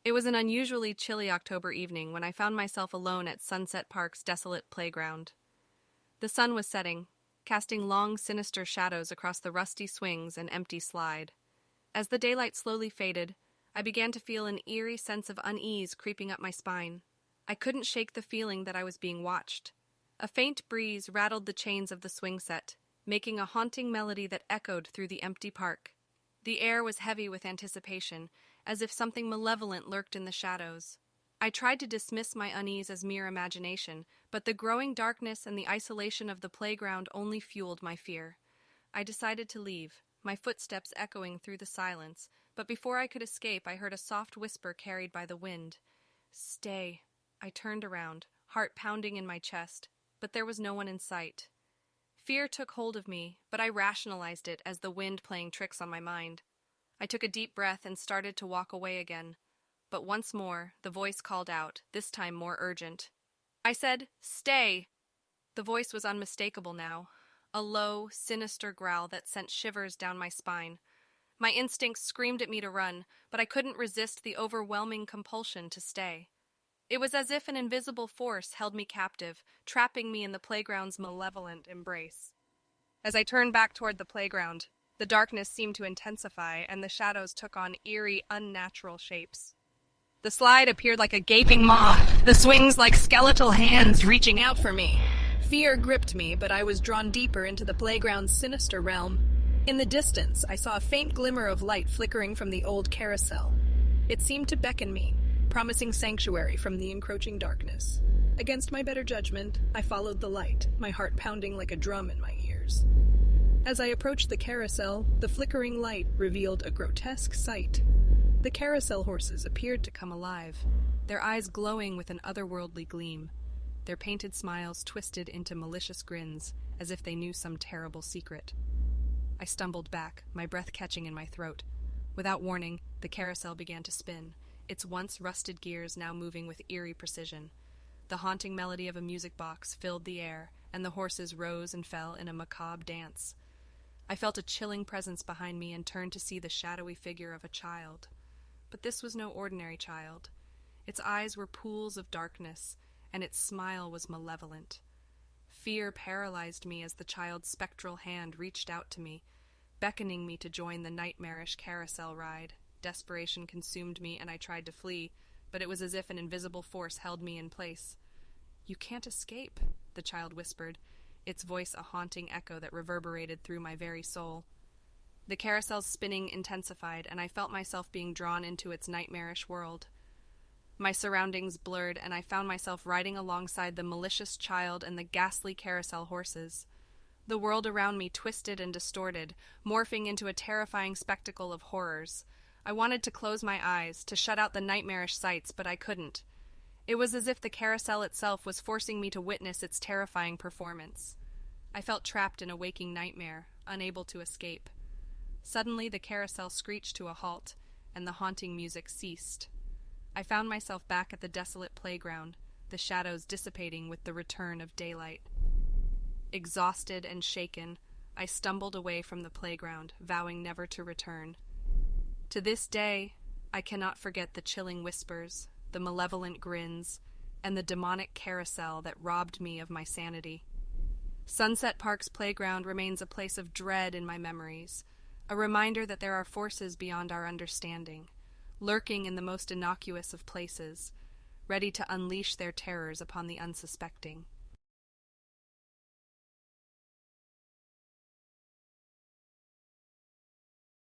It was an unusually chilly October evening when I found myself alone at Sunset Park's desolate playground. The sun was setting, casting long, sinister shadows across the rusty swings and empty slide. As the daylight slowly faded, I began to feel an eerie sense of unease creeping up my spine. I couldn't shake the feeling that I was being watched. A faint breeze rattled the chains of the swing set, making a haunting melody that echoed through the empty park. The air was heavy with anticipation, as if something malevolent lurked in the shadows. I tried to dismiss my unease as mere imagination, but the growing darkness and the isolation of the playground only fueled my fear. I decided to leave, my footsteps echoing through the silence, but before I could escape, I heard a soft whisper carried by the wind. "Stay." I turned around, heart pounding in my chest, but there was no one in sight. Fear took hold of me, but I rationalized it as the wind playing tricks on my mind. I took a deep breath and started to walk away again. But once more, the voice called out, this time more urgent. I said, "Stay!" The voice was unmistakable now, a low, sinister growl that sent shivers down my spine. My instincts screamed at me to run, but I couldn't resist the overwhelming compulsion to stay. It was as if an invisible force held me captive, trapping me in the playground's malevolent embrace. As I turned back toward the playground, the darkness seemed to intensify, and the shadows took on eerie, unnatural shapes. The slide appeared like a gaping maw, the swings like skeletal hands reaching out for me. Fear gripped me, but I was drawn deeper into the playground's sinister realm. In the distance, I saw a faint glimmer of light flickering from the old carousel. It seemed to beckon me, promising sanctuary from the encroaching darkness. Against my better judgment, I followed the light, my heart pounding like a drum in my ears. As I approached the carousel, the flickering light revealed a grotesque sight. The carousel horses appeared to come alive, their eyes glowing with an otherworldly gleam, their painted smiles twisted into malicious grins, as if they knew some terrible secret. I stumbled back, my breath catching in my throat. Without warning, the carousel began to spin, its once rusted gears now moving with eerie precision. The haunting melody of a music box filled the air, and the horses rose and fell in a macabre dance. I felt a chilling presence behind me and turned to see the shadowy figure of a child. But this was no ordinary child. Its eyes were pools of darkness, and its smile was malevolent. Fear paralyzed me as the child's spectral hand reached out to me, beckoning me to join the nightmarish carousel ride. Desperation consumed me, and I tried to flee, but it was as if an invisible force held me in place. "You can't escape," the child whispered, its voice a haunting echo that reverberated through my very soul. The carousel's spinning intensified, and I felt myself being drawn into its nightmarish world. My surroundings blurred, and I found myself riding alongside the malicious child and the ghastly carousel horses. The world around me twisted and distorted, morphing into a terrifying spectacle of horrors. I wanted to close my eyes, to shut out the nightmarish sights, but I couldn't. It was as if the carousel itself was forcing me to witness its terrifying performance. I felt trapped in a waking nightmare, unable to escape. Suddenly, the carousel screeched to a halt, and the haunting music ceased. I found myself back at the desolate playground, the shadows dissipating with the return of daylight. Exhausted and shaken, I stumbled away from the playground, vowing never to return. To this day, I cannot forget the chilling whispers, the malevolent grins, and the demonic carousel that robbed me of my sanity. Sunset Park's playground remains a place of dread in my memories, a reminder that there are forces beyond our understanding, lurking in the most innocuous of places, ready to unleash their terrors upon the unsuspecting.